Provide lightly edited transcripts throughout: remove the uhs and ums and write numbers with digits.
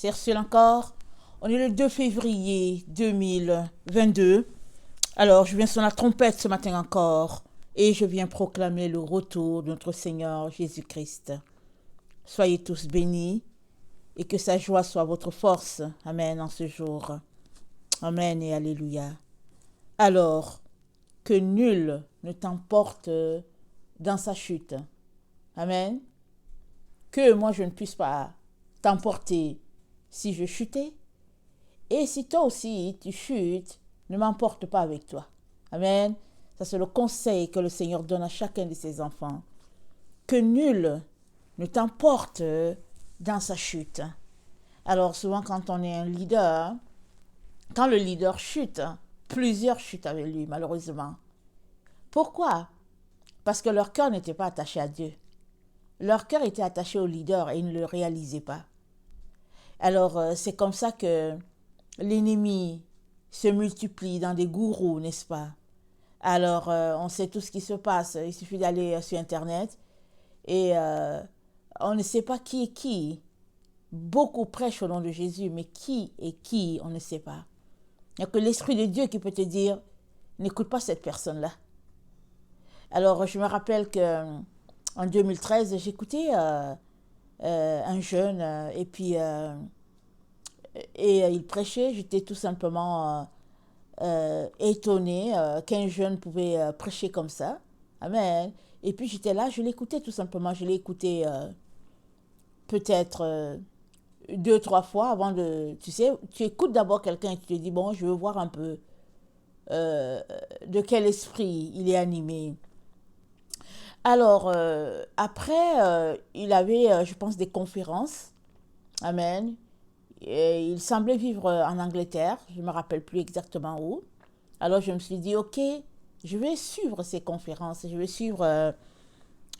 C'est Ursule encore. On est le 2 février 2022. Alors, je viens sur la trompette ce matin encore et je viens proclamer le retour de notre Seigneur Jésus-Christ. Soyez tous bénis et que sa joie soit votre force. Amen en ce jour. Amen et alléluia. Alors, que nul ne t'emporte dans sa chute. Amen. Que moi je ne puisse pas t'emporter si je chutais. Et si toi aussi tu chutes, ne m'emporte pas avec toi. Amen. Ça c'est le conseil que le Seigneur donne à chacun de ses enfants. Que nul ne t'emporte dans sa chute. Alors souvent quand on est un leader, quand le leader chute, plusieurs chutent avec lui malheureusement. Pourquoi? Parce que leur cœur n'était pas attaché à Dieu. Leur cœur était attaché au leader et ils ne le réalisaient pas. Alors c'est comme ça que l'ennemi se multiplie dans des gourous, n'est-ce pas? Alors on sait tout ce qui se passe. Il suffit d'aller sur Internet et on ne sait pas qui est qui. Beaucoup prêchent au nom de Jésus, mais qui est qui, on ne sait pas. Il n'y a que l'Esprit de Dieu qui peut te dire, n'écoute pas cette personne-là. Alors je me rappelle qu'en 2013, j'écoutais un jeune et il prêchait. J'étais tout simplement étonnée qu'un jeune pouvait prêcher comme ça. Amen. Et puis j'étais là, je l'écoutais tout simplement. Je l'ai écouté peut-être 2-3 fois avant de... Tu sais, tu écoutes d'abord quelqu'un et tu te dis, bon, je veux voir un peu de quel esprit il est animé. Alors, après, il avait, je pense, des conférences. Amen. Et il semblait vivre en Angleterre. Je ne me rappelle plus exactement où. Alors, je me suis dit, OK, je vais suivre ces conférences. Je vais suivre,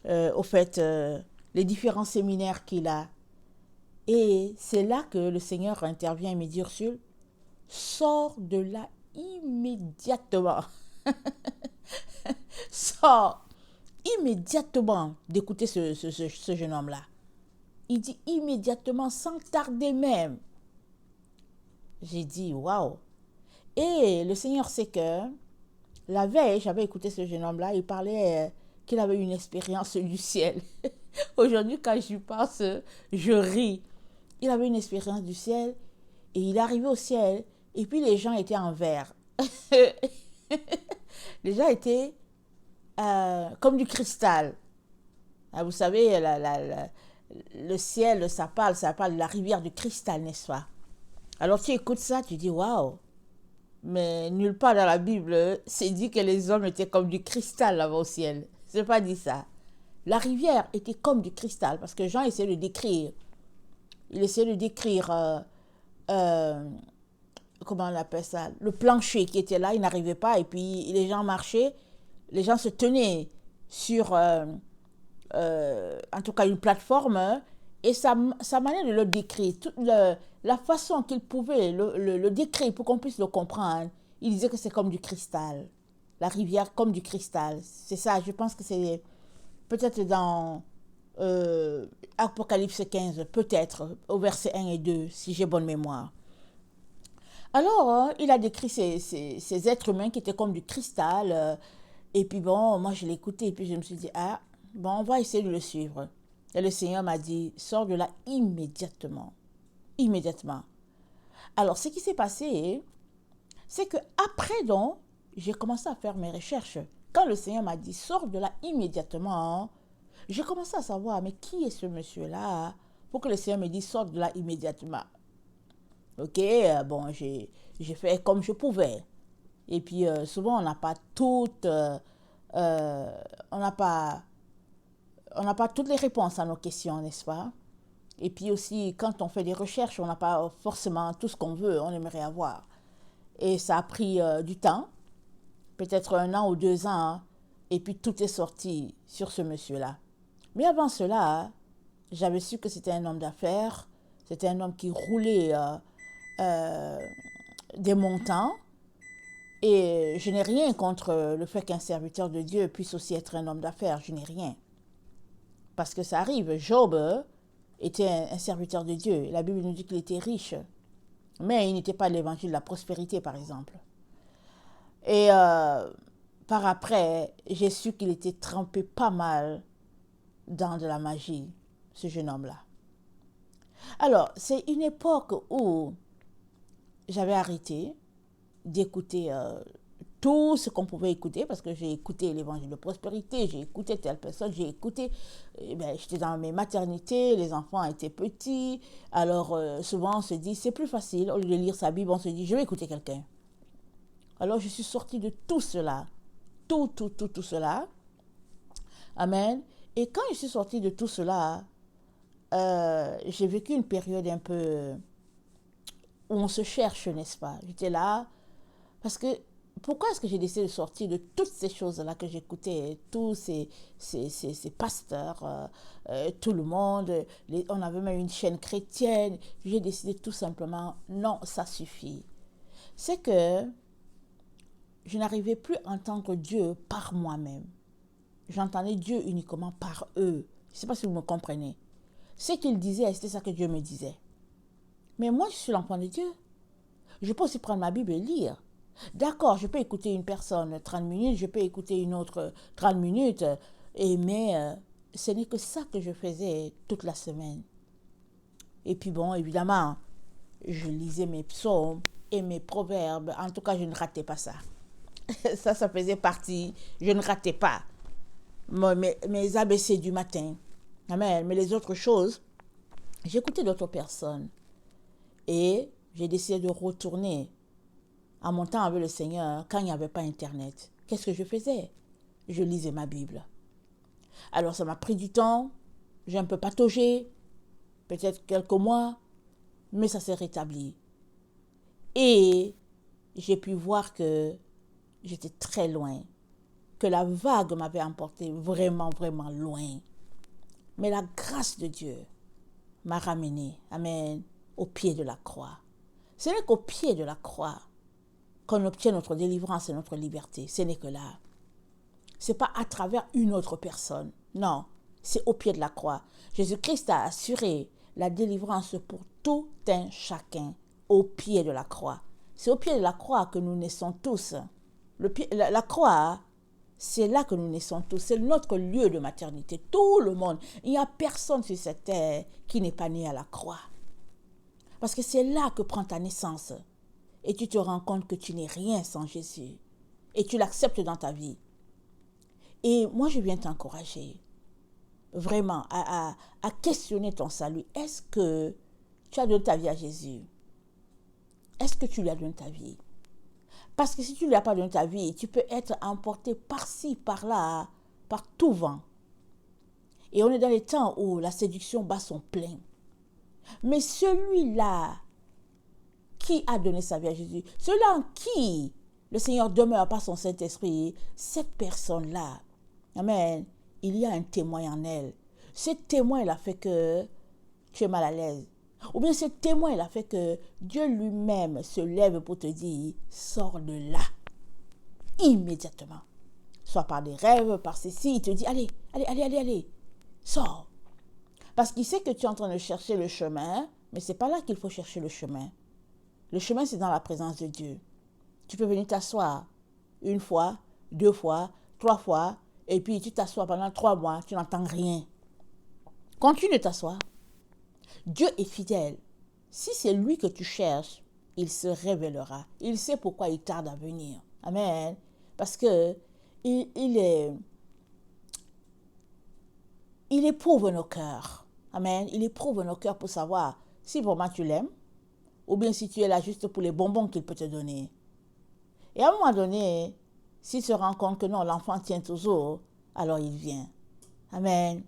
au fait, les différents séminaires qu'il a. Et c'est là que le Seigneur intervient et me dit, Ursule, sors de là immédiatement. Sors immédiatement d'écouter ce jeune homme-là. Il dit immédiatement, sans tarder même. J'ai dit, waouh. Et le Seigneur sait que la veille, j'avais écouté ce jeune homme-là, il parlait qu'il avait une expérience du ciel. Aujourd'hui, quand j'y pense, je ris. Il avait une expérience du ciel et il est arrivé au ciel et puis les gens étaient en verre. Les gens étaient comme du cristal. Ah, vous savez, le ciel, ça parle de la rivière du cristal, n'est-ce pas? Alors tu écoutes ça, tu dis waouh. Mais nulle part dans la Bible, c'est dit que les hommes étaient comme du cristal là-bas au ciel. C'est pas dit ça. La rivière était comme du cristal parce que Jean essayait de décrire. Il essayait de décrire, comment on appelle ça, le plancher qui était là, il n'arrivait pas et puis les gens marchaient, les gens se tenaient sur, en tout cas une plateforme et sa manière de le décrire, la façon qu'il pouvait le décrire pour qu'on puisse le comprendre, il disait que c'est comme du cristal. La rivière comme du cristal. C'est ça, je pense que c'est peut-être dans Apocalypse 15, peut-être au verset 1 et 2, si j'ai bonne mémoire. Alors, il a décrit ces êtres humains qui étaient comme du cristal. Et puis bon, moi je l'ai écouté et puis je me suis dit, ah, bon, on va essayer de le suivre. Et le Seigneur m'a dit, sors de là immédiatement. Immédiatement. Alors, ce qui s'est passé, c'est que après donc, j'ai commencé à faire mes recherches. Quand le Seigneur m'a dit, sors de là immédiatement, j'ai commencé à savoir, mais qui est ce monsieur-là pour que le Seigneur me dise, sors de là immédiatement. Ok, bon, j'ai fait comme je pouvais. Et puis, souvent, on n'a pas toutes... on n'a pas toutes les réponses à nos questions, n'est-ce pas? Et puis aussi, quand on fait des recherches, on n'a pas forcément tout ce qu'on veut, on aimerait avoir. Et ça a pris du temps, peut-être 1 an ou 2 ans, hein, et puis tout est sorti sur ce monsieur-là. Mais avant cela, j'avais su que c'était un homme d'affaires, c'était un homme qui roulait des montants, et je n'ai rien contre le fait qu'un serviteur de Dieu puisse aussi être un homme d'affaires, je n'ai rien. Parce que ça arrive, Job était un serviteur de Dieu. La Bible nous dit qu'il était riche, mais il n'était pas l'évangile de la prospérité, par exemple. Et par après, j'ai su qu'il était trempé pas mal dans de la magie, ce jeune homme-là. Alors, c'est une époque où j'avais arrêté d'écouter tout ce qu'on pouvait écouter, parce que j'ai écouté l'évangile de prospérité, j'ai écouté telle personne, j'ai écouté, j'étais dans mes maternités, les enfants étaient petits, alors souvent on se dit, c'est plus facile, au lieu de lire sa Bible, on se dit, je vais écouter quelqu'un. Alors je suis sortie de tout cela, tout cela, amen, et quand je suis sortie de tout cela, j'ai vécu une période un peu où on se cherche, n'est-ce pas? J'étais là, parce que pourquoi est-ce que j'ai décidé de sortir de toutes ces choses-là que j'écoutais, tous ces pasteurs, tout le monde, on avait même une chaîne chrétienne. J'ai décidé tout simplement, non, ça suffit. C'est que je n'arrivais plus à entendre Dieu par moi-même. J'entendais Dieu uniquement par eux. Je ne sais pas si vous me comprenez. Ce qu'ils disaient, c'était ça que Dieu me disait. Mais moi, je suis l'enfant de Dieu. Je peux aussi prendre ma Bible et lire. D'accord, je peux écouter une personne 30 minutes, je peux écouter une autre 30 minutes, mais ce n'est que ça que je faisais toute la semaine. Et puis bon, évidemment, je lisais mes psaumes et mes proverbes. En tout cas, je ne ratais pas ça. Ça faisait partie, je ne ratais pas mes ABC du matin. Amen. Mais les autres choses, j'écoutais d'autres personnes. Et j'ai décidé de retourner à mon temps avec le Seigneur quand il n'y avait pas Internet. Qu'est-ce que je faisais? Je lisais ma Bible. Alors ça m'a pris du temps, j'ai un peu pataugé, peut-être quelques mois, mais ça s'est rétabli. Et j'ai pu voir que j'étais très loin, que la vague m'avait emporté vraiment, vraiment loin. Mais la grâce de Dieu m'a ramené, amen, au pied de la croix. Ce n'est qu'au pied de la croix qu'on obtient notre délivrance et notre liberté. Ce n'est que là. Ce n'est pas à travers une autre personne. Non, c'est au pied de la croix. Jésus-Christ a assuré la délivrance pour tout un chacun au pied de la croix. C'est au pied de la croix que nous naissons tous. La croix, c'est là que nous naissons tous. C'est notre lieu de maternité. Tout le monde. Il n'y a personne sur cette terre qui n'est pas né à la croix. Parce que c'est là que prend ta naissance. Et tu te rends compte que tu n'es rien sans Jésus. Et tu l'acceptes dans ta vie. Et moi, je viens t'encourager vraiment à questionner ton salut. Est-ce que tu as donné ta vie à Jésus? Est-ce que tu lui as donné ta vie? Parce que si tu ne lui as pas donné ta vie, tu peux être emporté par-ci, par-là, par tout vent. Et on est dans les temps où la séduction bat son plein. Mais celui-là qui a donné sa vie à Jésus, celui-là en qui le Seigneur demeure par son Saint-Esprit, cette personne-là, amen, il y a un témoin en elle. Ce témoin, il a fait que tu es mal à l'aise. Ou bien ce témoin, il a fait que Dieu lui-même se lève pour te dire, sors de là, immédiatement. Soit par des rêves, par ceci, il te dit, allez, sors. Parce qu'il sait que tu es en train de chercher le chemin, mais ce n'est pas là qu'il faut chercher le chemin. Le chemin, c'est dans la présence de Dieu. Tu peux venir t'asseoir une fois, 2 fois, 3 fois, et puis tu t'assois pendant 3 mois, tu n'entends rien. Continue de t'asseoir. Dieu est fidèle. Si c'est lui que tu cherches, il se révélera. Il sait pourquoi il tarde à venir. Amen. Parce que il éprouve nos cœurs. Amen. Il éprouve nos cœurs pour savoir si vraiment tu l'aimes ou bien si tu es là juste pour les bonbons qu'il peut te donner. Et à un moment donné, s'il se rend compte que non, l'enfant tient toujours, alors il vient. Amen.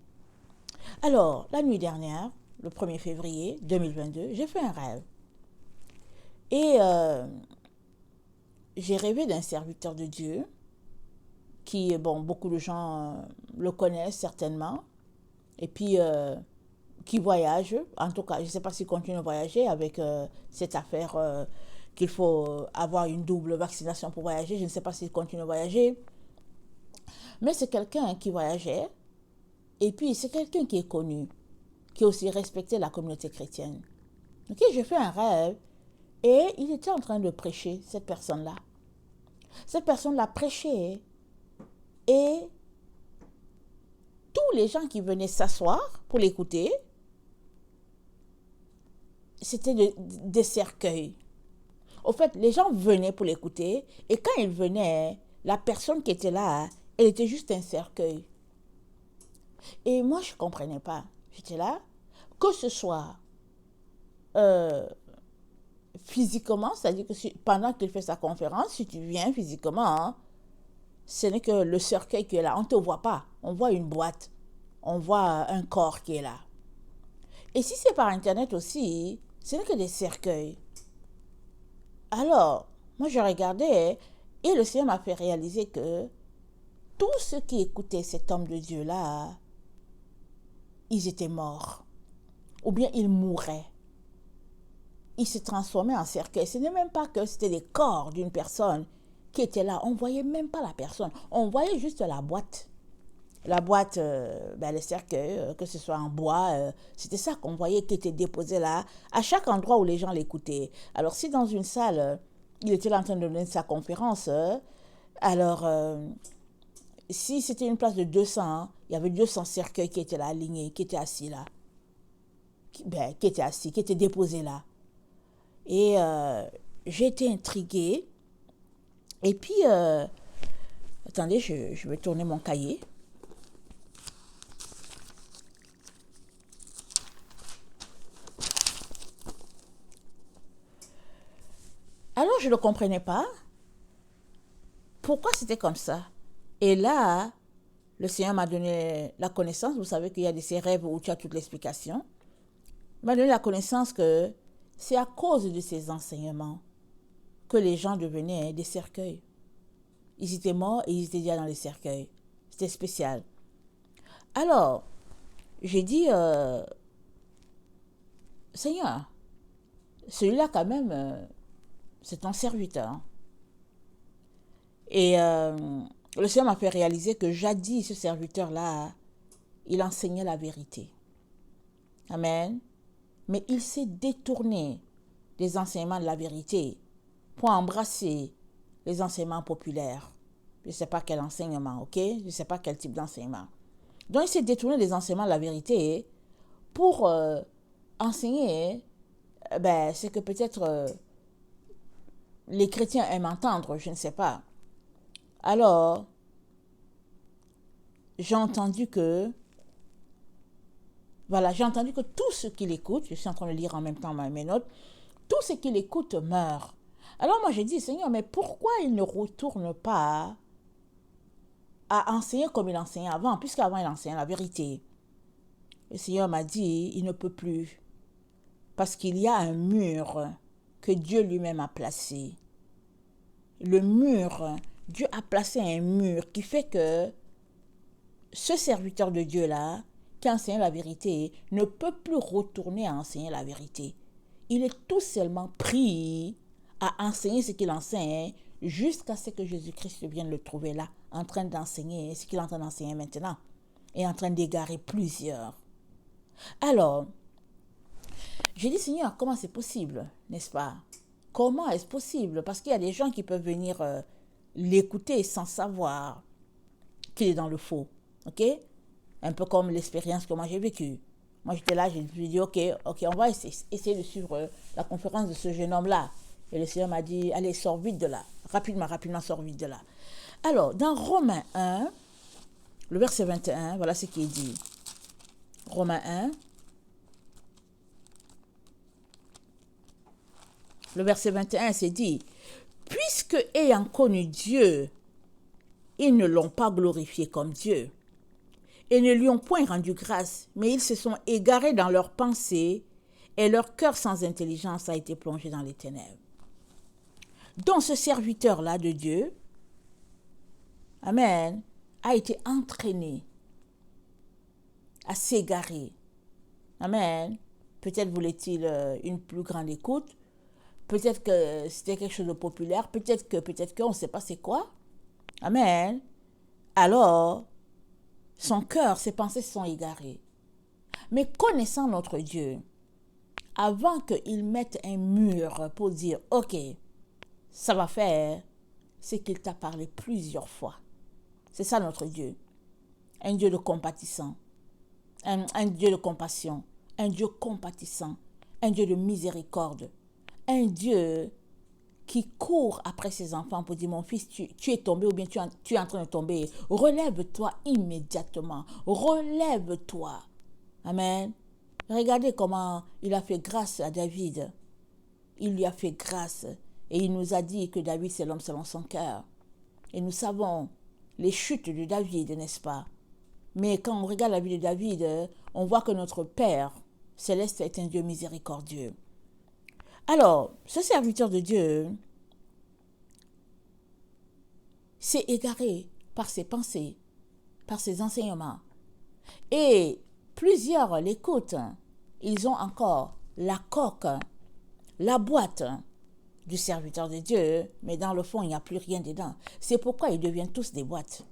Alors, la nuit dernière, le 1er février 2022, j'ai fait un rêve. Et j'ai rêvé d'un serviteur de Dieu qui, bon, beaucoup de gens le connaissent certainement. Et puis, qui voyage. En tout cas, je ne sais pas s'il continue à voyager avec cette affaire qu'il faut avoir une double vaccination pour voyager. Je ne sais pas s'il continue à voyager. Mais c'est quelqu'un qui voyageait. Et puis, c'est quelqu'un qui est connu, qui aussi respectait la communauté chrétienne. Ok, j'ai fait un rêve et il était en train de prêcher, cette personne-là. Cette personne-là prêchait et tous les gens qui venaient s'asseoir pour l'écouter, c'était des cercueils. Au fait, les gens venaient pour l'écouter et quand ils venaient, la personne qui était là, elle était juste un cercueil. Et moi, je ne comprenais pas. J'étais là, que ce soit physiquement, c'est-à-dire que pendant qu'il fait sa conférence, si tu viens physiquement, hein, ce n'est que le cercueil qui est là. On ne te voit pas. On voit une boîte. On voit un corps qui est là. Et si c'est par Internet aussi, ce n'est que des cercueils. Alors, moi je regardais et le Seigneur m'a fait réaliser que tous ceux qui écoutaient cet homme de Dieu-là, ils étaient morts. Ou bien ils mouraient. Ils se transformaient en cercueil. Ce n'est même pas que c'était des corps d'une personne qui était là. On ne voyait même pas la personne. On voyait juste la boîte. La boîte, les cercueils, que ce soit en bois, c'était ça qu'on voyait qui était déposé là, à chaque endroit où les gens l'écoutaient. Alors si dans une salle, il était là en train de donner sa conférence, alors si c'était une place de 200, il y avait 200 cercueils qui étaient là, alignés, qui étaient assis là. Qui étaient assis, qui étaient déposés là. Et j'ai été intriguée. Et puis, attendez, je vais tourner mon cahier. Alors, je ne comprenais pas pourquoi c'était comme ça. Et là, le Seigneur m'a donné la connaissance. Vous savez qu'il y a de ces rêves où tu as toute l'explication. Il m'a donné la connaissance que c'est à cause de ces enseignements que les gens devenaient des cercueils. Ils étaient morts et ils étaient déjà dans les cercueils. C'était spécial. Alors, j'ai dit, Seigneur, celui-là quand même, c'est ton serviteur. Et le Seigneur m'a fait réaliser que jadis, ce serviteur-là, il enseignait la vérité. Amen. Mais il s'est détourné des enseignements de la vérité pour embrasser les enseignements populaires. Je ne sais pas quel enseignement, ok? Je ne sais pas quel type d'enseignement. Donc, il s'est détourné des enseignements de la vérité pour enseigner ce que peut-être les chrétiens aiment entendre, je ne sais pas. Alors, j'ai entendu que tous ceux qui l'écoutent, je suis en train de lire en même temps mes notes, tous ceux qui l'écoutent meurent. Alors moi j'ai dit, Seigneur, mais pourquoi il ne retourne pas à enseigner comme il enseignait avant, puisqu'avant il enseignait la vérité. Le Seigneur m'a dit, il ne peut plus, parce qu'il y a un mur que Dieu lui-même a placé. Le mur, Dieu a placé un mur qui fait que ce serviteur de Dieu-là, qui enseigne la vérité, ne peut plus retourner à enseigner la vérité. Il est tout seulement pris à enseigner ce qu'il enseigne jusqu'à ce que Jésus-Christ vienne le trouver là, en train d'enseigner ce qu'il est en train d'enseigner maintenant, et en train d'égarer plusieurs. Alors, j'ai dit, Seigneur, comment c'est possible, n'est-ce pas? Comment est-ce possible? Parce qu'il y a des gens qui peuvent venir l'écouter sans savoir qu'il est dans le faux. Ok? Un peu comme l'expérience que moi j'ai vécue. Moi j'étais là, j'ai dit ok, on va essayer de suivre la conférence de ce jeune homme-là. Et le Seigneur m'a dit, allez, sors vite de là. Rapidement, sors vite de là. Alors, dans Romains 1, le verset 21, voilà ce qui est dit. Romains 1, le verset 21, c'est dit, puisque ayant connu Dieu, ils ne l'ont pas glorifié comme Dieu et ne lui ont point rendu grâce, mais ils se sont égarés dans leurs pensées et leur cœur sans intelligence a été plongé dans les ténèbres. Donc ce serviteur-là de Dieu, amen, a été entraîné à s'égarer. Amen. Peut-être voulait-il une plus grande écoute, peut-être que c'était quelque chose de populaire, peut-être que, on ne sait pas c'est quoi. Amen. Alors, son cœur, ses pensées se sont égarées. Mais connaissant notre Dieu, avant qu'il mette un mur pour dire, ok, ça va faire, c'est qu'il t'a parlé plusieurs fois. C'est ça notre Dieu. Un Dieu de compatissant, un Dieu de compassion, un Dieu compatissant, un Dieu de miséricorde, un Dieu qui court après ses enfants pour dire, mon fils, tu es tombé ou bien tu es en train de tomber. Relève-toi immédiatement. Relève-toi. Amen. Regardez comment il a fait grâce à David. Il lui a fait grâce. Et il nous a dit que David, c'est l'homme selon son cœur. Et nous savons les chutes de David, n'est-ce pas? Mais quand on regarde la vie de David, on voit que notre Père céleste est un Dieu miséricordieux. Alors, ce serviteur de Dieu s'est égaré par ses pensées, par ses enseignements. Et plusieurs l'écoutent. Ils ont encore la coque, la boîte du serviteur de Dieu, mais dans le fond, il n'y a plus rien dedans. C'est pourquoi ils deviennent tous des boîtes.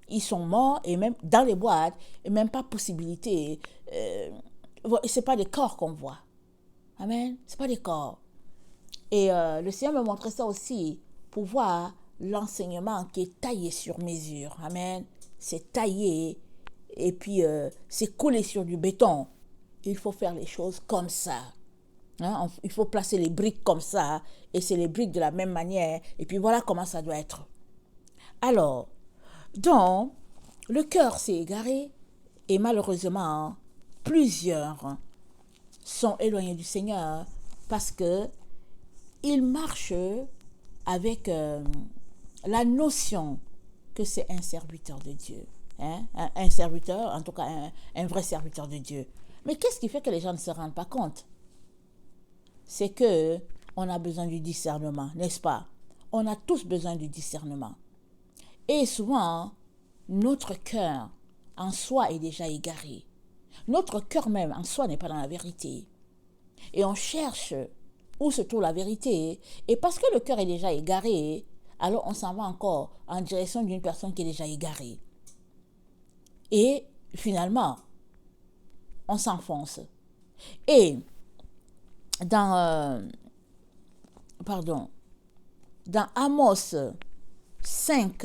Ils sont morts et même dans les boîtes, et même pas possibilité. C'est pas des corps qu'on voit. Amen. C'est pas des corps. Et le Seigneur me montrait ça aussi pour voir l'enseignement qui est taillé sur mesure. Amen. C'est taillé et puis c'est collé sur du béton. Il faut faire les choses comme ça. Hein? Il faut placer les briques comme ça et c'est les briques de la même manière. Et puis voilà comment ça doit être. Alors, donc, le cœur s'est égaré et malheureusement, plusieurs sont éloignés du Seigneur parce que ils marchent avec la notion que c'est un serviteur de Dieu. Hein? Un serviteur, en tout cas un vrai serviteur de Dieu. Mais qu'est-ce qui fait que les gens ne se rendent pas compte? C'est que on a besoin du discernement, n'est-ce pas? On a tous besoin du discernement. Et souvent, notre cœur en soi est déjà égaré. Notre cœur même en soi n'est pas dans la vérité. Et on cherche où se trouve la vérité. Et parce que le cœur est déjà égaré, alors on s'en va encore en direction d'une personne qui est déjà égarée. Et finalement, on s'enfonce. Et dans Amos 5,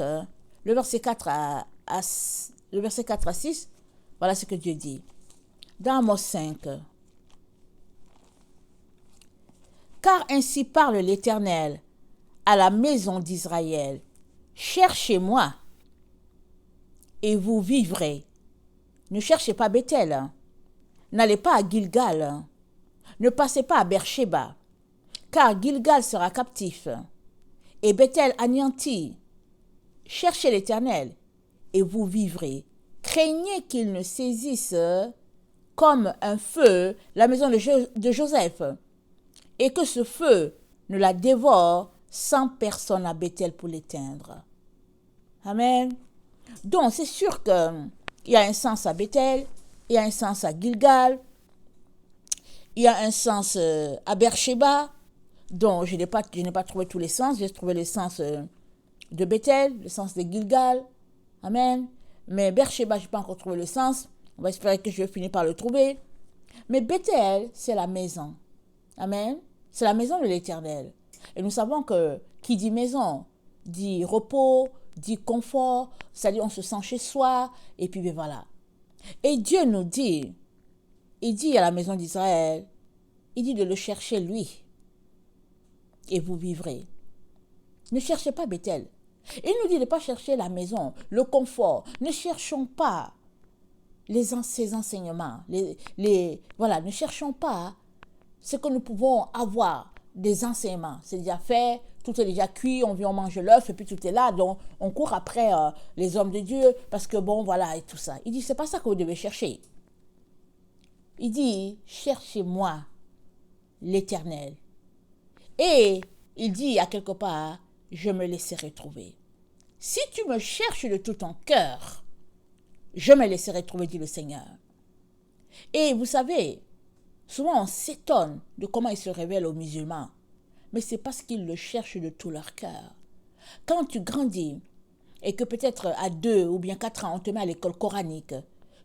le verset 4 à 6, voilà ce que Dieu dit. Dans Amos 5, car ainsi parle l'Éternel à la maison d'Israël, cherchez-moi et vous vivrez. Ne cherchez pas Bethel, n'allez pas à Gilgal, ne passez pas à Beersheba, car Gilgal sera captif et Bethel anéanti. Cherchez l'Éternel et vous vivrez. Craignez qu'il ne saisisse comme un feu la maison de Joseph et que ce feu ne la dévore sans personne à Bethel pour l'éteindre. Amen. Donc c'est sûr qu'il y a un sens à Bethel, il y a un sens à Gilgal, il y a un sens à Beersheba. Donc je n'ai pas trouvé tous les sens, j'ai trouvé le sens de Bethel, le sens de Gilgal. Amen. Mais Beersheba, je n'ai pas encore trouvé le sens. On va espérer que je vais finir par le trouver. Mais Bethel, c'est la maison. Amen. C'est la maison de l'Éternel. Et nous savons que qui dit maison, dit repos, dit confort, c'est-à-dire on se sent chez soi, et puis ben voilà. Et Dieu nous dit, il dit à la maison d'Israël, il dit de le chercher lui, et vous vivrez. Ne cherchez pas Bethel. Il nous dit de ne pas chercher la maison, le confort. Ne cherchons pas ces enseignements. Voilà, ne cherchons pas ce que nous pouvons avoir des enseignements. C'est déjà fait, tout est déjà cuit, on vient, on mange l'œuf et puis tout est là. Donc, on court après les hommes de Dieu parce que bon, voilà, et tout ça. Il dit, c'est pas ça que vous devez chercher. Il dit, cherchez-moi l'Éternel. Et il dit à quelque part, je me laisserai trouver. Si tu me cherches de tout ton cœur, je me laisserai trouver, dit le Seigneur. Et vous savez, souvent on s'étonne de comment il se révèle aux musulmans, mais c'est parce qu'ils le cherchent de tout leur cœur. Quand tu grandis et que peut-être à 2 ou bien 4 ans on te met à l'école coranique,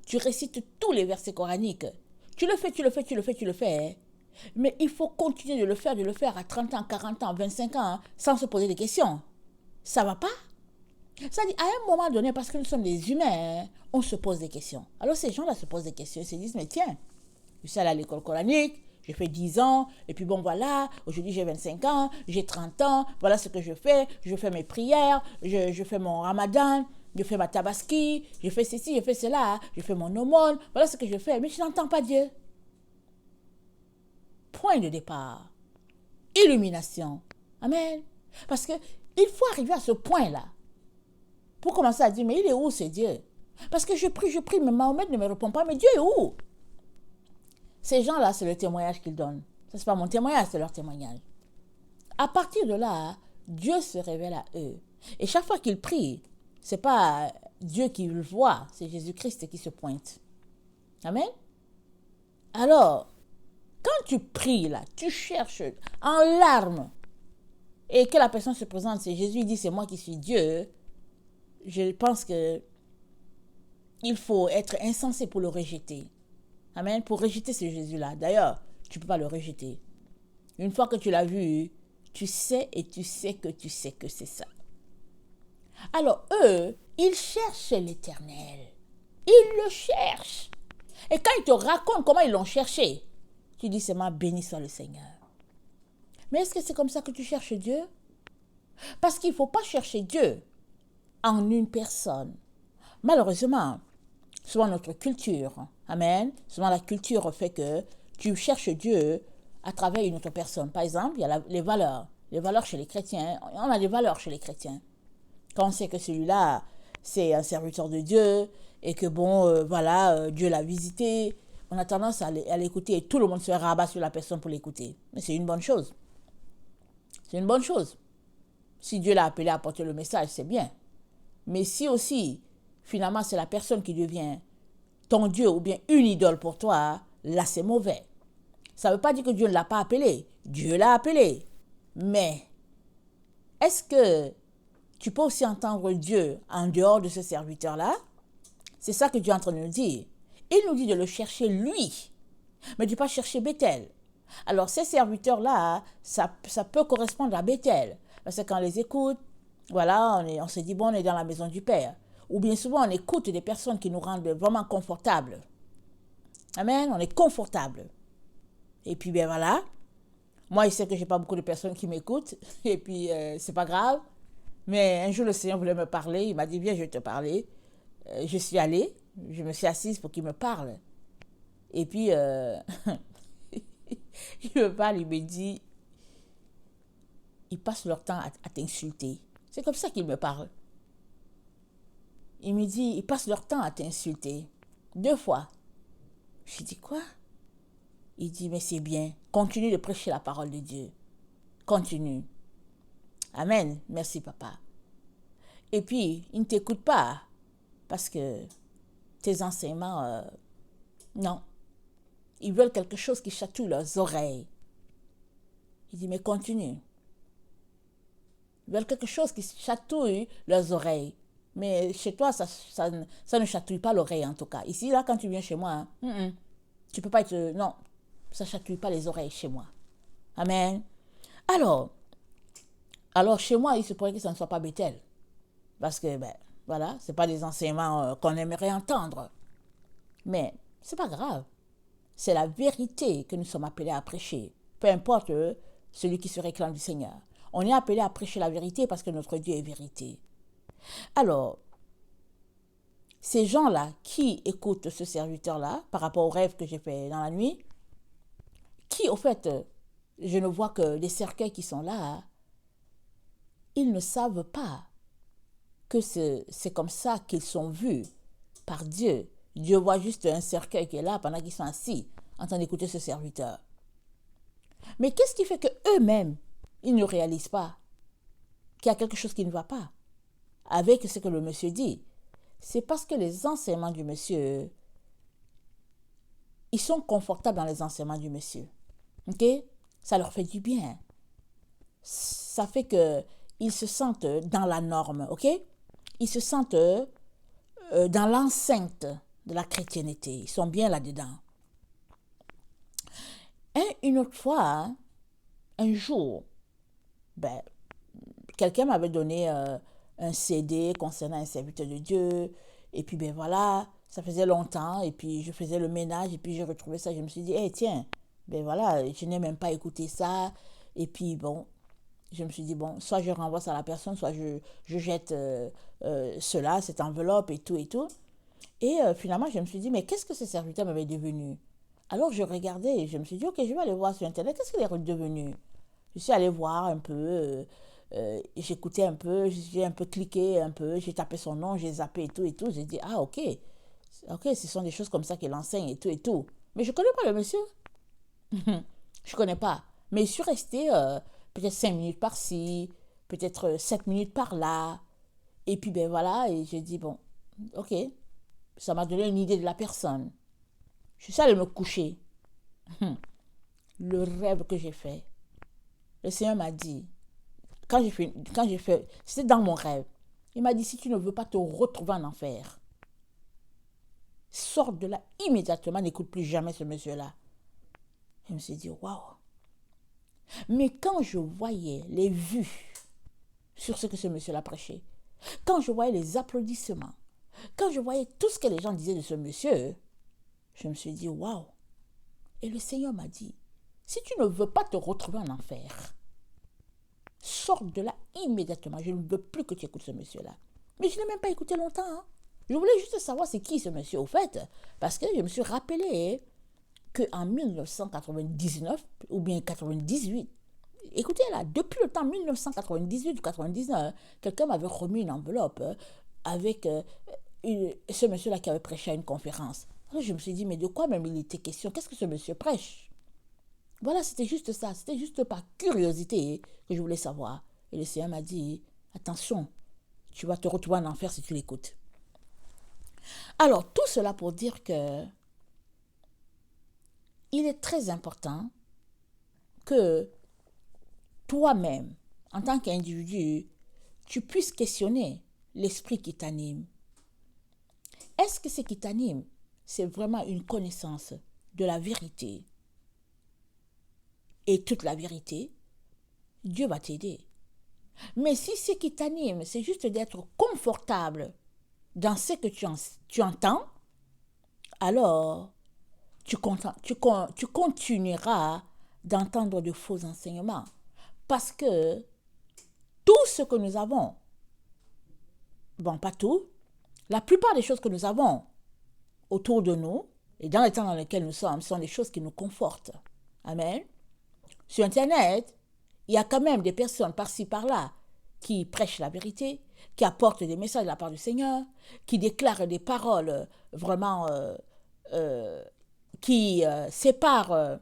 tu récites tous les versets coraniques Tu le fais, hein. Mais il faut continuer de le faire à 30 ans, 40 ans, 25 ans, hein, sans se poser des questions. Ça va pas? Ça dit, à un moment donné, parce que nous sommes des humains, hein, on se pose des questions. Alors ces gens-là se posent des questions, ils se disent, mais tiens, je suis allé à l'école coranique, j'ai fait 10 ans, et puis bon voilà, aujourd'hui j'ai 25 ans, j'ai 30 ans, voilà ce que je fais mes prières, je fais mon ramadan, je fais ma tabaski, je fais ceci, je fais cela, je fais mon aumône, voilà ce que je fais, mais je n'entends pas Dieu. Point de départ. Illumination. Amen. Parce que il faut arriver à ce point-là pour commencer à dire, mais il est où ce Dieu? Parce que je prie, mais Mahomet ne me répond pas, mais Dieu est où? Ces gens-là, c'est le témoignage qu'ils donnent. Ça, c'est pas mon témoignage, c'est leur témoignage. À partir de là, Dieu se révèle à eux. Et chaque fois qu'ils prient, c'est pas Dieu qui le voit, c'est Jésus-Christ qui se pointe. Amen. Alors, quand tu pries là, tu cherches en larmes et que la personne se présente, c'est Jésus, il dit c'est moi qui suis Dieu, je pense que il faut être insensé pour le rejeter. Amen. Pour rejeter ce Jésus-là. D'ailleurs, tu ne peux pas le rejeter. Une fois que tu l'as vu, tu sais que c'est ça. Alors eux, ils cherchent l'Éternel. Ils le cherchent. Et quand ils te racontent comment ils l'ont cherché, tu dis seulement béni soit le Seigneur. Mais est-ce que c'est comme ça que tu cherches Dieu? Parce qu'il ne faut pas chercher Dieu en une personne. Malheureusement, souvent notre culture, amen, souvent la culture fait que tu cherches Dieu à travers une autre personne. Par exemple, il y a les valeurs chez les chrétiens. On a des valeurs chez les chrétiens. Quand on sait que celui-là, c'est un serviteur de Dieu et que bon, Dieu l'a visité, on a tendance à l'écouter et tout le monde se rabat sur la personne pour l'écouter. Mais c'est une bonne chose. C'est une bonne chose. Si Dieu l'a appelé à porter le message, c'est bien. Mais si aussi, finalement, c'est la personne qui devient ton Dieu ou bien une idole pour toi, là, c'est mauvais. Ça ne veut pas dire que Dieu ne l'a pas appelé. Dieu l'a appelé. Mais, est-ce que tu peux aussi entendre Dieu en dehors de ce serviteur-là? C'est ça que Dieu est en train de nous dire. Il nous dit de le chercher lui, mais de ne pas chercher Bethel. Alors, ces serviteurs-là, ça peut correspondre à Bethel. Parce que quand on les écoute, voilà, on se dit, bon, on est dans la maison du Père. Ou bien souvent, on écoute des personnes qui nous rendent vraiment confortables. Amen, on est confortable. Et puis, ben voilà. Moi, je sais que je n'ai pas beaucoup de personnes qui m'écoutent. Et puis, c'est pas grave. Mais un jour, le Seigneur voulait me parler. Il m'a dit, viens, je vais te parler. Je suis allée. Je me suis assise pour qu'il me parle. Et puis, il me parle, il me dit, ils passent leur temps à t'insulter. C'est comme ça qu'il me parle. Il me dit, ils passent leur temps à t'insulter. 2 fois. Je dis, quoi? Il dit, mais c'est bien. Continue de prêcher la parole de Dieu. Continue. Amen. Merci, papa. Et puis, ils ne t'écoutent pas. Parce que tes enseignements, non. Ils veulent quelque chose qui chatouille leurs oreilles. Il dit, mais continue. Ils veulent quelque chose qui chatouille leurs oreilles. Mais chez toi, ça ne chatouille pas l'oreille en tout cas. Ici, là, quand tu viens chez moi, tu peux pas être... Non, ça ne chatouille pas les oreilles chez moi. Amen. Alors chez moi, il se pourrait que ça ne soit pas Bethel. Parce que, voilà, ce n'est pas des enseignements qu'on aimerait entendre. Mais ce n'est pas grave. C'est la vérité que nous sommes appelés à prêcher. Peu importe celui qui se réclame du Seigneur. On est appelé à prêcher la vérité parce que notre Dieu est vérité. Alors, ces gens-là qui écoutent ce serviteur-là par rapport au rêve que j'ai fait dans la nuit, qui, au fait, je ne vois que les cercueils qui sont là, ils ne savent pas que c'est comme ça qu'ils sont vus par Dieu. Dieu voit juste un cercueil qui est là pendant qu'ils sont assis en train d'écouter ce serviteur. Mais qu'est-ce qui fait qu'eux-mêmes, ils ne réalisent pas qu'il y a quelque chose qui ne va pas avec ce que le monsieur dit? C'est parce que les enseignements du monsieur, ils sont confortables dans les enseignements du monsieur. Ok? Ça leur fait du bien. Ça fait qu'ils se sentent dans la norme. Ok? Ils se sentent dans l'enceinte de la chrétienté. Ils sont bien là-dedans. une autre fois, hein, un jour, ben, quelqu'un m'avait donné un CD concernant un serviteur de Dieu. Et puis, ben voilà, ça faisait longtemps. Et puis, je faisais le ménage. Et puis, j'ai retrouvé ça. Je me suis dit, hey, tiens, ben voilà, je n'ai même pas écouté ça. Et puis, bon, je me suis dit, bon, soit je renvoie ça à la personne, soit je jette cela, cette enveloppe et tout et tout. Et finalement, je me suis dit, mais qu'est-ce que ce serviteur m'avait devenu? Alors, je regardais et je me suis dit, ok, je vais aller voir sur Internet, qu'est-ce qu'il est redevenu? Je suis allée voir un peu, j'écoutais un peu, j'ai un peu cliqué un peu, j'ai tapé son nom, j'ai zappé et tout et tout. J'ai dit, ah, ok, ok, ce sont des choses comme ça qu'il enseigne et tout et tout. Mais je ne connais pas le monsieur. Je ne connais pas. Mais je suis restée peut-être 5 minutes par-ci, peut-être 7 minutes par-là. Et puis, ben voilà, et j'ai dit, bon, ok, ça m'a donné une idée de la personne. Je suis allée me coucher. Le rêve que j'ai fait. Le Seigneur m'a dit, quand j'ai fait, c'était dans mon rêve. Il m'a dit, si tu ne veux pas te retrouver en enfer, sors de là immédiatement, n'écoute plus jamais ce monsieur-là. Je me suis dit, waouh. Mais quand je voyais les vues sur ce que ce monsieur-là prêchait, quand je voyais les applaudissements, quand je voyais tout ce que les gens disaient de ce monsieur, je me suis dit, waouh. Et le Seigneur m'a dit, si tu ne veux pas te retrouver en enfer, sors de là immédiatement. Je ne veux plus que tu écoutes ce monsieur-là. Mais je n'ai même pas écouté longtemps. Hein. Je voulais juste savoir c'est qui ce monsieur au fait. Parce que je me suis rappelé qu'en 1999 ou bien 98, écoutez là, depuis le temps 1998 ou 99, quelqu'un m'avait remis une enveloppe avec ce monsieur-là qui avait prêché à une conférence. Alors je me suis dit, mais de quoi même il était question? Qu'est-ce que ce monsieur prêche? Voilà, c'était juste ça. C'était juste par curiosité que je voulais savoir. Et le Seigneur m'a dit, attention, tu vas te retrouver en enfer si tu l'écoutes. Alors, tout cela pour dire que il est très important que toi-même, en tant qu'individu, tu puisses questionner l'esprit qui t'anime. Est-ce que ce qui t'anime, c'est vraiment une connaissance de la vérité et toute la vérité? Dieu va t'aider. Mais si ce qui t'anime, c'est juste d'être confortable dans ce que tu entends, alors tu continueras d'entendre de faux enseignements. Parce que tout ce que nous avons, bon, pas tout, la plupart des choses que nous avons autour de nous et dans les temps dans lesquels nous sommes sont des choses qui nous confortent. Amen. Sur Internet, il y a quand même des personnes par-ci, par-là qui prêchent la vérité, qui apportent des messages de la part du Seigneur, qui déclarent des paroles vraiment qui séparent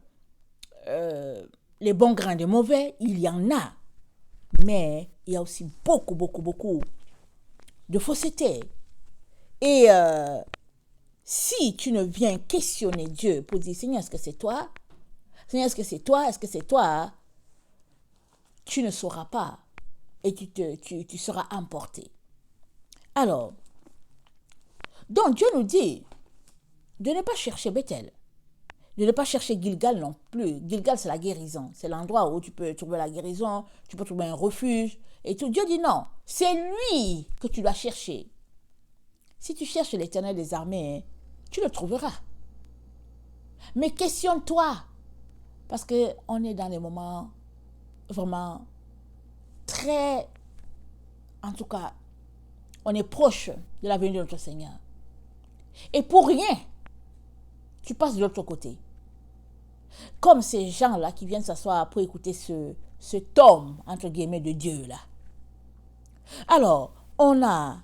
les bons grains des mauvais. Il y en a. Mais il y a aussi beaucoup, beaucoup, beaucoup de fausseté. Et si tu ne viens questionner Dieu pour dire, Seigneur, est-ce que c'est toi? Seigneur, est-ce que c'est toi? Est-ce que c'est toi? Tu ne sauras pas et tu seras emporté. Alors, donc Dieu nous dit de ne pas chercher Bethel, de ne pas chercher Gilgal non plus. Gilgal, c'est la guérison. C'est l'endroit où tu peux trouver la guérison, tu peux trouver un refuge et tout. Dieu dit non, c'est lui que tu dois chercher. Si tu cherches l'Éternel des armées, tu le trouveras. Mais questionne-toi, parce qu'on est dans des moments vraiment très, en tout cas, on est proche de la venue de notre Seigneur. Et pour rien, tu passes de l'autre côté. Comme ces gens-là qui viennent s'asseoir pour écouter ce tome, entre guillemets, de Dieu, là. Alors, on a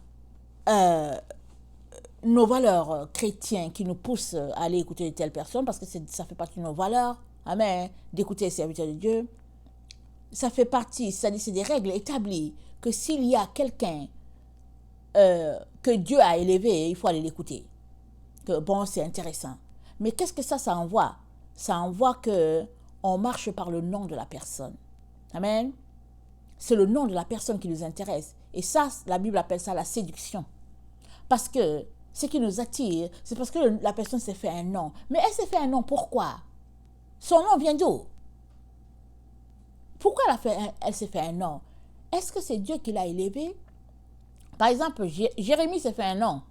nos valeurs chrétiennes qui nous poussent à aller écouter de telles personnes parce que ça fait partie de nos valeurs, amen, d'écouter les serviteurs de Dieu. Ça fait partie, c'est des règles établies que s'il y a quelqu'un que Dieu a élevé, il faut aller l'écouter. Que bon, c'est intéressant. Mais qu'est-ce que ça envoie? Ça envoie que on marche par le nom de la personne. Amen. C'est le nom de la personne qui nous intéresse. Et ça, la Bible appelle ça la séduction. Parce que ce qui nous attire, c'est parce que la personne s'est fait un nom. Mais elle s'est fait un nom, pourquoi? Son nom vient d'où? Pourquoi elle s'est fait un nom? Est-ce que c'est Dieu qui l'a élevé? Par exemple, Jérémie s'est fait un nom.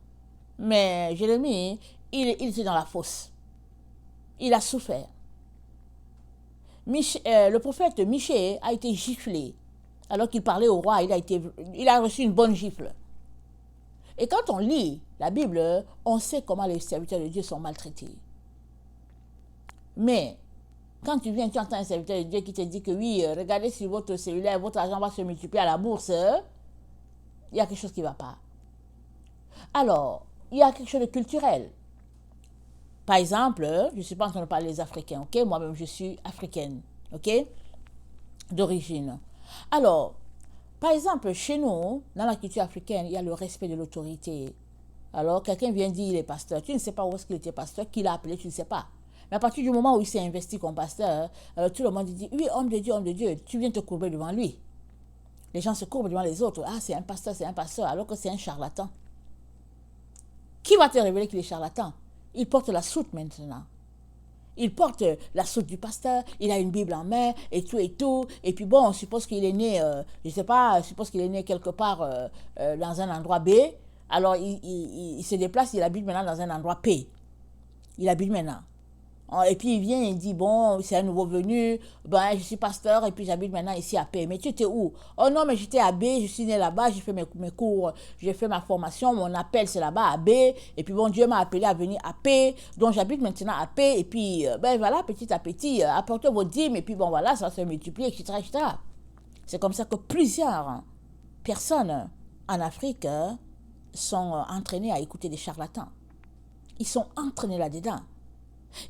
Mais Jérémie, il était dans la fosse. Il a souffert. Le prophète Michée a été giflé. Alors qu'il parlait au roi, il a reçu une bonne gifle. Et quand on lit la Bible, on sait comment les serviteurs de Dieu sont maltraités. Mais quand tu entends un serviteur de Dieu qui te dit que oui, regardez sur votre cellulaire, votre argent va se multiplier à la bourse, il y a quelque chose qui ne va pas. Alors, il y a quelque chose de culturel. Par exemple, je ne suis pas en train de parler des Africains, ok? Moi-même, je suis africaine, ok? D'origine. Alors, par exemple, chez nous, dans la culture africaine, il y a le respect de l'autorité. Alors, quelqu'un vient dire il est pasteur. Tu ne sais pas où est-ce qu'il était pasteur, qui l'a appelé, tu ne sais pas. Mais à partir du moment où il s'est investi comme pasteur, alors tout le monde dit, oui, homme de Dieu, tu viens te courber devant lui. Les gens se courbent devant les autres. Ah, c'est un pasteur, alors que c'est un charlatan. Qui va te révéler qu'il est charlatan? Il porte la soute maintenant. Il porte la soute du pasteur, il a une Bible en main, et tout, et tout. Et puis bon, on suppose qu'il est né, je ne sais pas, on suppose qu'il est né quelque part dans un endroit B. Alors, il se déplace, il habite maintenant dans un endroit P. Il habite maintenant. Et puis il vient et il dit, bon, c'est un nouveau venu, ben, je suis pasteur et puis j'habite maintenant ici à P. Mais tu étais où? Oh non, mais j'étais à B, je suis né là-bas, j'ai fait mes cours, j'ai fait ma formation, mon appel c'est là-bas à B. Et puis bon, Dieu m'a appelé à venir à P, donc j'habite maintenant à P. Et puis, ben voilà, petit à petit, apportez vos dîmes et puis bon voilà, ça va se multiplier, etc., etc. C'est comme ça que plusieurs personnes en Afrique sont entraînées à écouter des charlatans. Ils sont entraînés là-dedans.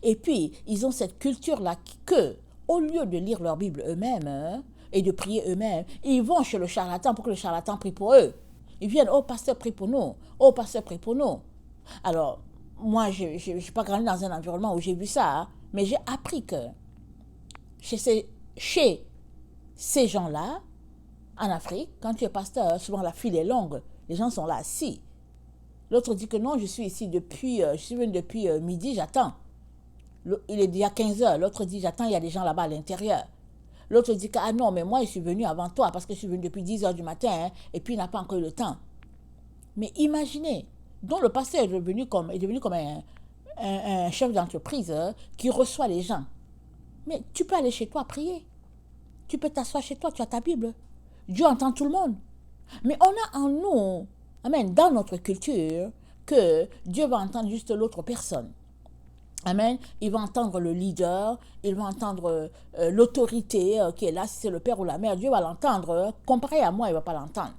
Et puis, ils ont cette culture-là que, au lieu de lire leur Bible eux-mêmes et de prier eux-mêmes, ils vont chez le charlatan pour que le charlatan prie pour eux. Ils viennent, oh pasteur, prie pour nous. Oh pasteur, prie pour nous. Alors, moi, je n'ai pas grandi dans un environnement où j'ai vu ça, mais j'ai appris que chez ces gens-là, en Afrique, quand tu es pasteur, souvent la file est longue. Les gens sont là assis. L'autre dit que non, je suis ici je suis venu depuis midi, j'attends. Il est déjà 15 heures. L'autre dit, j'attends, il y a des gens là-bas à l'intérieur. L'autre dit, ah non, mais moi, je suis venu avant toi parce que je suis venu depuis 10 heures du matin et puis il n'a pas encore eu le temps. Mais imaginez, donc le pasteur est devenu comme un chef d'entreprise qui reçoit les gens. Mais tu peux aller chez toi prier. Tu peux t'asseoir chez toi, tu as ta Bible. Dieu entend tout le monde. Mais on a en nous, amen, dans notre culture, que Dieu va entendre juste l'autre personne. Amen. Il va entendre le leader, il va entendre l'autorité qui est là, si c'est le père ou la mère, Dieu va l'entendre. Comparé à moi, il ne va pas l'entendre.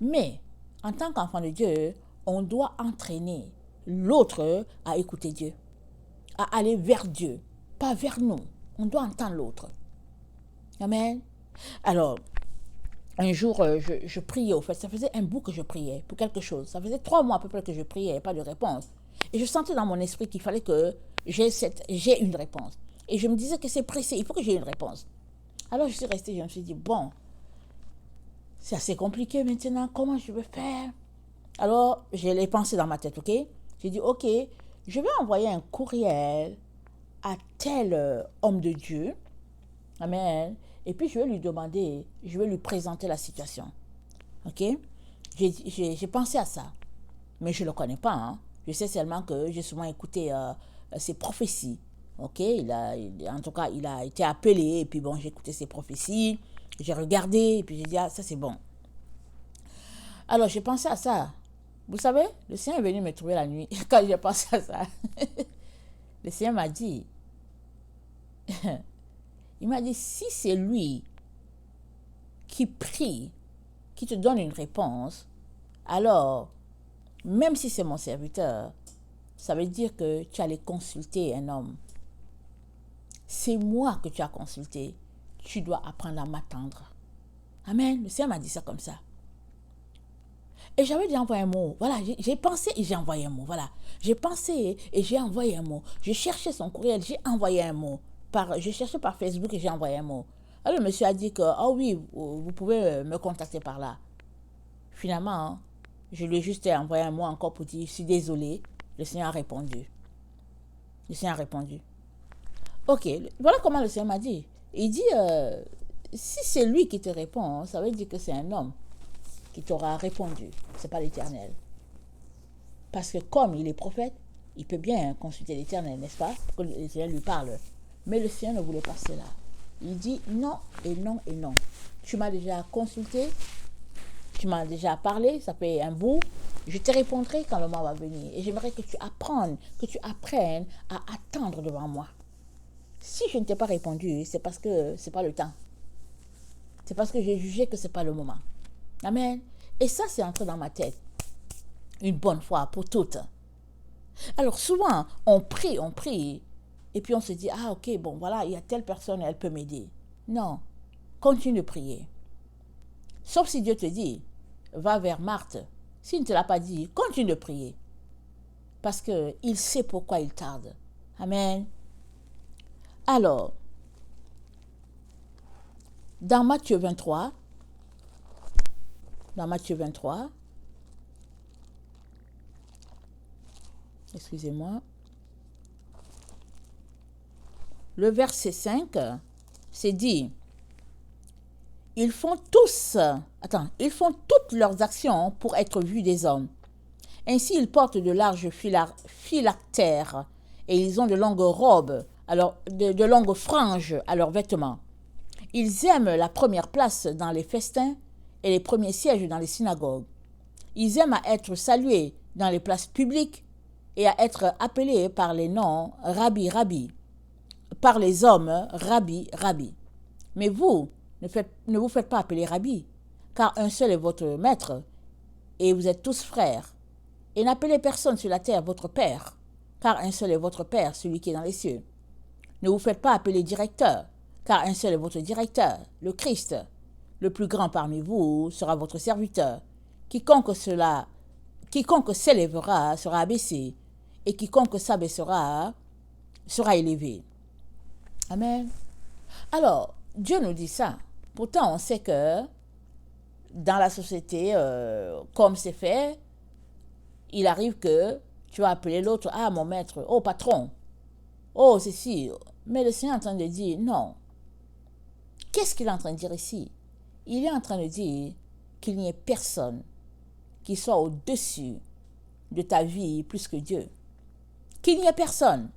Mais, en tant qu'enfant de Dieu, on doit entraîner l'autre à écouter Dieu, à aller vers Dieu, pas vers nous. On doit entendre l'autre. Amen. Alors, un jour, je priais, au fait, ça faisait un bout que je priais pour quelque chose. Ça faisait 3 mois à peu près que je priais, pas de réponse. Et je sentais dans mon esprit qu'il fallait que j'ai une réponse. Et je me disais que c'est pressé, il faut que j'ai une réponse. Alors je suis restée, je me suis dit, bon, c'est assez compliqué maintenant, comment je vais faire? Alors, j'ai les pensées dans ma tête, ok? J'ai dit, ok, je vais envoyer un courriel à tel homme de Dieu. Amen. Et puis je vais lui demander, je vais lui présenter la situation. Ok? J'ai pensé à ça. Mais je ne le connais pas, hein. Je sais seulement que j'ai souvent écouté ses prophéties. Ok, en tout cas, il a été appelé, et puis bon, j'ai écouté ses prophéties, j'ai regardé, et puis j'ai dit, ah, ça c'est bon. Alors, j'ai pensé à ça. Vous savez, le Seigneur est venu me trouver la nuit, quand j'ai pensé à ça. Le Seigneur m'a dit, il m'a dit, si c'est lui qui prie, qui te donne une réponse, alors, même si c'est mon serviteur, ça veut dire que tu allais consulter un homme. C'est moi que tu as consulté. Tu dois apprendre à m'attendre. Amen. Le Seigneur m'a dit ça comme ça. Et j'avais déjà envoyé un mot. Voilà, j'ai pensé et j'ai envoyé un mot. Voilà. J'ai pensé et j'ai envoyé un mot. Je cherchais son courriel, j'ai envoyé un mot. Je cherchais par Facebook et j'ai envoyé un mot. Alors le monsieur a dit que, oh oui, vous pouvez me contacter par là. Finalement, je lui ai juste envoyé un mot encore pour dire, je suis désolée. Le Seigneur a répondu. Le Seigneur a répondu. Ok, voilà comment le Seigneur m'a dit. Il dit, si c'est lui qui te répond, ça veut dire que c'est un homme qui t'aura répondu. C'est pas l'Éternel. Parce que comme il est prophète, il peut bien consulter l'Éternel, n'est-ce pas? Pour que l'Éternel lui parle. Mais le Seigneur ne voulait pas cela. Il dit non et non et non. Tu m'as déjà consulté, tu m'as déjà parlé, ça fait un bout. Je te répondrai quand le moment va venir. Et j'aimerais que tu apprennes à attendre devant moi. Si je ne t'ai pas répondu, c'est parce que c'est pas le temps. C'est parce que j'ai jugé que c'est pas le moment. Amen. Et ça, c'est entré dans ma tête. Une bonne fois pour toutes. Alors souvent, on prie, et puis on se dit, ah ok, bon voilà, il y a telle personne, elle peut m'aider. Non, continue de prier. Sauf si Dieu te dit, va vers Marthe. S'il ne te l'a pas dit, continue de prier. Parce qu'il sait pourquoi il tarde. Amen. Alors, dans Matthieu 23, excusez-moi, le verset 5, c'est dit, ils font toutes leurs actions pour être vus des hommes. Ainsi, ils portent de larges phylactères et ils ont de longues robes, de longues franges à leurs vêtements. Ils aiment la première place dans les festins et les premiers sièges dans les synagogues. Ils aiment à être salués dans les places publiques et à être appelés par les noms Rabbi, Rabbi, par les hommes Rabbi, Rabbi. Mais vous, ne vous faites pas appeler Rabbi, car un seul est votre maître, et vous êtes tous frères. Et n'appelez personne sur la terre votre Père, car un seul est votre Père, celui qui est dans les cieux. Ne vous faites pas appeler directeur, car un seul est votre directeur, le Christ. Le plus grand parmi vous sera votre serviteur. Quiconque s'élèvera sera abaissé, et quiconque s'abaissera sera élevé. Amen. Alors, Dieu nous dit ça. Pourtant, on sait que dans la société, comme c'est fait, il arrive que tu vas appeler l'autre, ah mon maître, oh patron, oh ceci. Mais le Seigneur est en train de dire non. Qu'est-ce qu'il est en train de dire ici? Il est en train de dire qu'il n'y ait personne qui soit au-dessus de ta vie plus que Dieu. Qu'il n'y ait personne.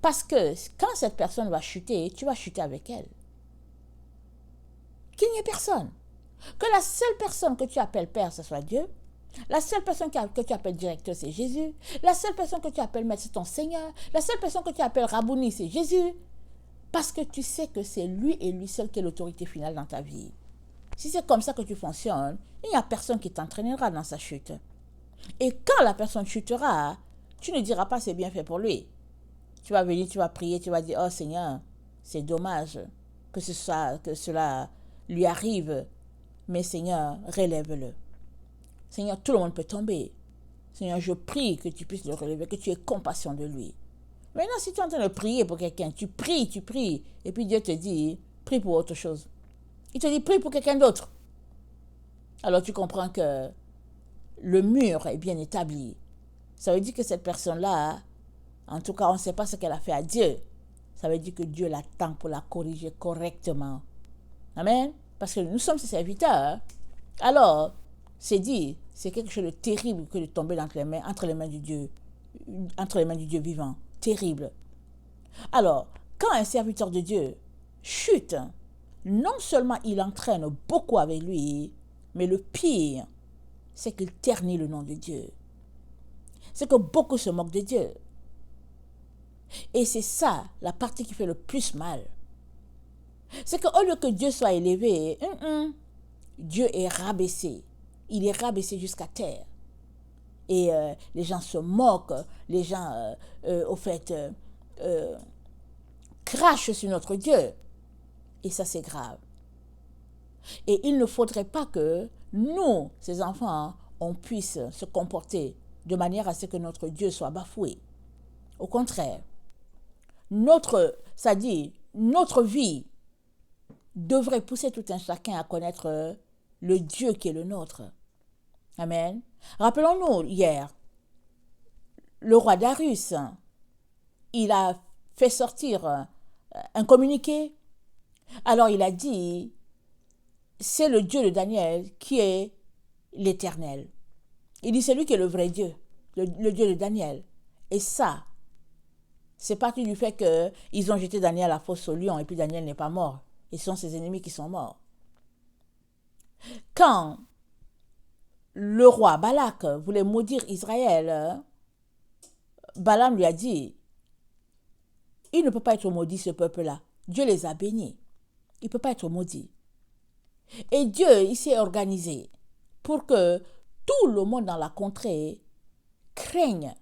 Parce que quand cette personne va chuter, tu vas chuter avec elle. Qu'il n'y ait personne. Que la seule personne que tu appelles Père, ce soit Dieu. La seule personne que tu appelles directeur, c'est Jésus. La seule personne que tu appelles maître, c'est ton Seigneur. La seule personne que tu appelles Rabouni, c'est Jésus. Parce que tu sais que c'est lui et lui seul qui est l'autorité finale dans ta vie. Si c'est comme ça que tu fonctionnes, il n'y a personne qui t'entraînera dans sa chute. Et quand la personne chutera, tu ne diras pas c'est bien fait pour lui. Tu vas venir, tu vas prier, tu vas dire, oh Seigneur, c'est dommage que cela lui arrive, mais Seigneur, relève-le. Seigneur, tout le monde peut tomber. Seigneur, je prie que tu puisses le relever, que tu aies compassion de lui. Maintenant, si tu es en train de prier pour quelqu'un, tu pries, et puis Dieu te dit, prie pour autre chose. Il te dit, prie pour quelqu'un d'autre. Alors tu comprends que le mur est bien établi. Ça veut dire que cette personne-là, en tout cas, on ne sait pas ce qu'elle a fait à Dieu. Ça veut dire que Dieu l'attend pour la corriger correctement. Amen. Parce que nous sommes ses serviteurs. Alors, c'est dit, c'est quelque chose de terrible que de tomber entre les mains du Dieu vivant. Terrible. Alors, quand un serviteur de Dieu chute, non seulement il entraîne beaucoup avec lui, mais le pire, c'est qu'il ternit le nom de Dieu. C'est que beaucoup se moquent de Dieu. Et c'est ça, la partie qui fait le plus mal. C'est qu'au lieu que Dieu soit élevé, Dieu est rabaissé. Il est rabaissé jusqu'à terre. Et les gens se moquent, les gens, au fait, crachent sur notre Dieu. Et ça, c'est grave. Et il ne faudrait pas que nous, ces enfants, on puisse se comporter de manière à ce que notre Dieu soit bafoué. Au contraire, notre vie devrait pousser tout un chacun à connaître le Dieu qui est le nôtre. Amen. Rappelons-nous hier, le roi Darius, il a fait sortir un communiqué. Alors il a dit, c'est le Dieu de Daniel qui est l'Éternel. Il dit, c'est lui qui est le vrai Dieu, le Dieu de Daniel. Et ça, c'est parti du fait qu'ils ont jeté Daniel à la fosse au lion et puis Daniel n'est pas mort. Et ce sont ses ennemis qui sont morts. Quand le roi Balak voulait maudire Israël, Balaam lui a dit, il ne peut pas être maudit ce peuple-là. Dieu les a bénis. Il ne peut pas être maudit. Et Dieu, il s'est organisé pour que tout le monde dans la contrée craigne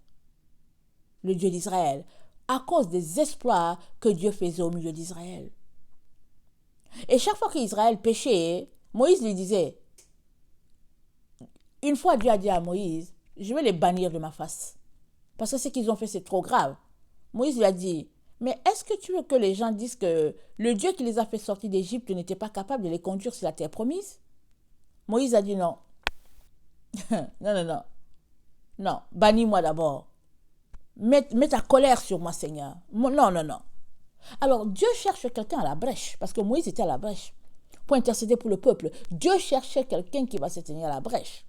le Dieu d'Israël à cause des exploits que Dieu faisait au milieu d'Israël. Et chaque fois qu'Israël péchait, Moïse lui disait, une fois Dieu a dit à Moïse, je vais les bannir de ma face. Parce que ce qu'ils ont fait, c'est trop grave. Moïse lui a dit, mais est-ce que tu veux que les gens disent que le Dieu qui les a fait sortir d'Égypte n'était pas capable de les conduire sur la terre promise? Moïse a dit non. Non. Non, bannis-moi d'abord. Mets ta colère sur moi, Seigneur. Non. Alors, Dieu cherche quelqu'un à la brèche, parce que Moïse était à la brèche, pour intercéder pour le peuple. Dieu cherchait quelqu'un qui va se tenir à la brèche.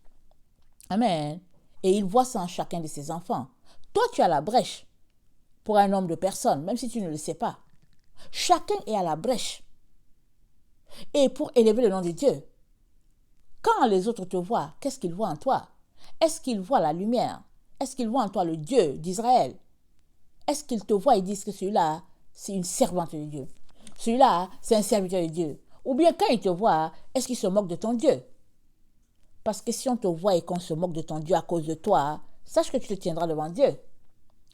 Amen. Et il voit ça en chacun de ses enfants. Toi, tu es à la brèche pour un nombre de personnes, même si tu ne le sais pas. Chacun est à la brèche. Et pour élever le nom de Dieu. Quand les autres te voient, qu'est-ce qu'ils voient en toi? Est-ce qu'ils voient la lumière? Est-ce qu'ils voient en toi le Dieu d'Israël? Est-ce qu'ils te voient et disent que celui-là, c'est une servante de Dieu? Celui-là, c'est un serviteur de Dieu. Ou bien quand ils te voient, est-ce qu'ils se moquent de ton Dieu? Parce que si on te voit et qu'on se moque de ton Dieu à cause de toi, sache que tu te tiendras devant Dieu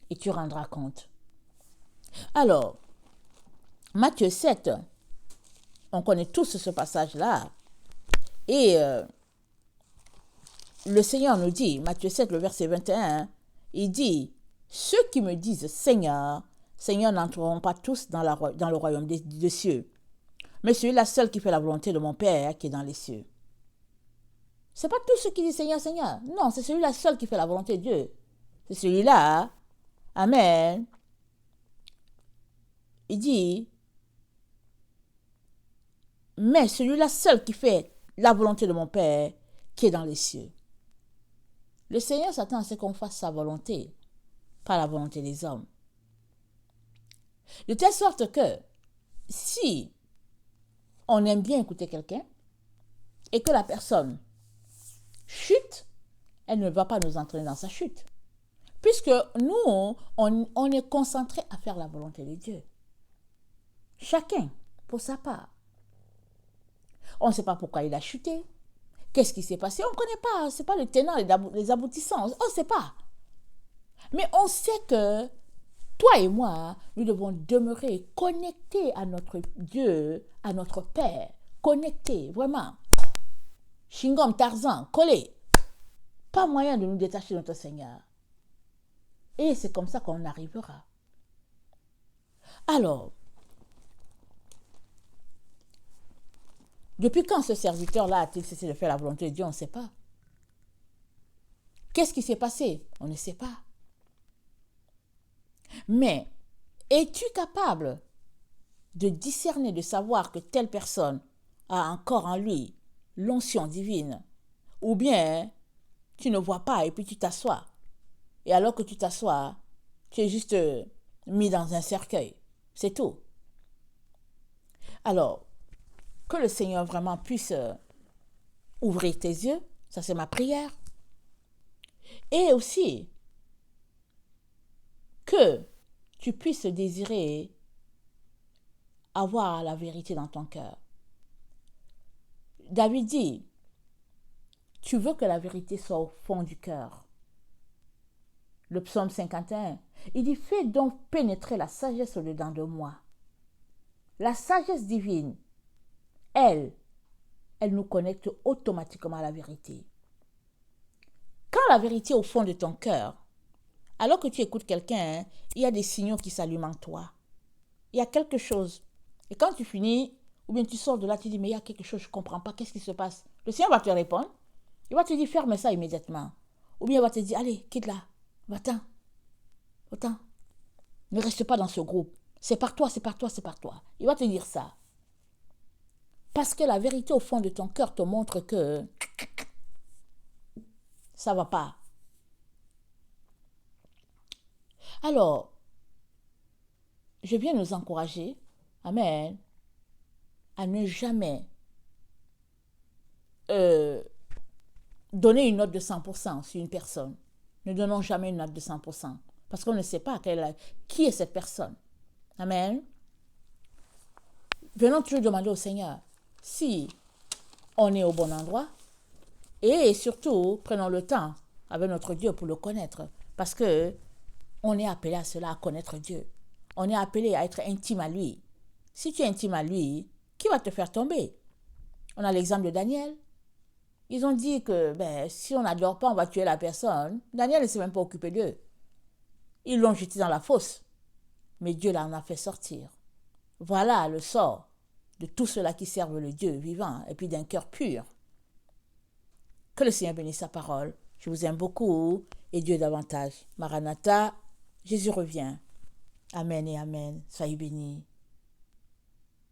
et tu rendras compte. Alors, Matthieu 7, on connaît tous ce passage-là. Et le Seigneur nous dit, Matthieu 7, le verset 21, il dit, ceux qui me disent Seigneur, Seigneur n'entreront pas tous dans le royaume des cieux, mais celui-là seul qui fait la volonté de mon Père qui est dans les cieux. Ce n'est pas tous ceux qui disent Seigneur, Seigneur. Non, c'est celui-là seul qui fait la volonté de Dieu. C'est celui-là. Amen. Il dit, mais celui-là seul qui fait la volonté de mon Père qui est dans les cieux. Le Seigneur s'attend à ce qu'on fasse sa volonté, pas la volonté des hommes. De telle sorte que, si on aime bien écouter quelqu'un, et que la personne chute, elle ne va pas nous entraîner dans sa chute. Puisque nous, on est concentré à faire la volonté de Dieu. Chacun, pour sa part. On ne sait pas pourquoi il a chuté. Qu'est-ce qui s'est passé? On ne connaît pas. Ce n'est pas le tenant, les aboutissants. On ne sait pas. Mais on sait que toi et moi, nous devons demeurer connectés à notre Dieu, à notre Père. Connectés, vraiment. Chingom, Tarzan, collés. Pas moyen de nous détacher de notre Seigneur. Et c'est comme ça qu'on arrivera. Alors, depuis quand ce serviteur-là a-t-il cessé de faire la volonté de Dieu? On ne sait pas. Qu'est-ce qui s'est passé? On ne sait pas. Mais, es-tu capable de discerner, de savoir que telle personne a encore en lui l'onction divine? Ou bien, tu ne vois pas et puis tu t'assois. Et alors que tu t'assois, tu es juste mis dans un cercueil. C'est tout. Alors, que le Seigneur vraiment puisse ouvrir tes yeux, ça c'est ma prière. Et aussi, que tu puisses désirer avoir la vérité dans ton cœur. David dit, tu veux que la vérité soit au fond du cœur. Le psaume 51, il dit, fais donc pénétrer la sagesse au-dedans de moi. La sagesse divine, elle nous connecte automatiquement à la vérité. Quand la vérité est au fond de ton cœur, alors que tu écoutes quelqu'un, il y a des signaux qui s'allument en toi. Il y a quelque chose. Et quand tu finis, ou bien tu sors de là, tu dis, mais il y a quelque chose, je ne comprends pas, qu'est-ce qui se passe? Le Seigneur va te répondre. Il va te dire, ferme ça immédiatement. Ou bien il va te dire, allez, quitte là, va-t'en. Ne reste pas dans ce groupe. C'est par toi, c'est par toi, c'est par toi. Il va te dire ça. Parce que la vérité au fond de ton cœur te montre que ça ne va pas. Alors, je viens nous encourager, amen, à ne jamais donner une note de 100% sur une personne. Ne donnons jamais une note de 100%. Parce qu'on ne sait pas qui est cette personne. Amen. Venons toujours demander au Seigneur si on est au bon endroit. Et surtout, prenons le temps avec notre Dieu pour le connaître. Parce que on est appelé à cela, à connaître Dieu. On est appelé à être intime à lui. Si tu es intime à lui, qui va te faire tomber? On a l'exemple de Daniel. Ils ont dit que si on n'adore pas, on va tuer la personne. Daniel ne s'est même pas occupé d'eux. Ils l'ont jeté dans la fosse. Mais Dieu l'en a fait sortir. Voilà le sort de tous ceux-là qui servent le Dieu vivant et puis d'un cœur pur. Que le Seigneur bénisse sa parole. Je vous aime beaucoup et Dieu davantage. Maranatha, Jésus revient. Amen et amen. Soyez bénis.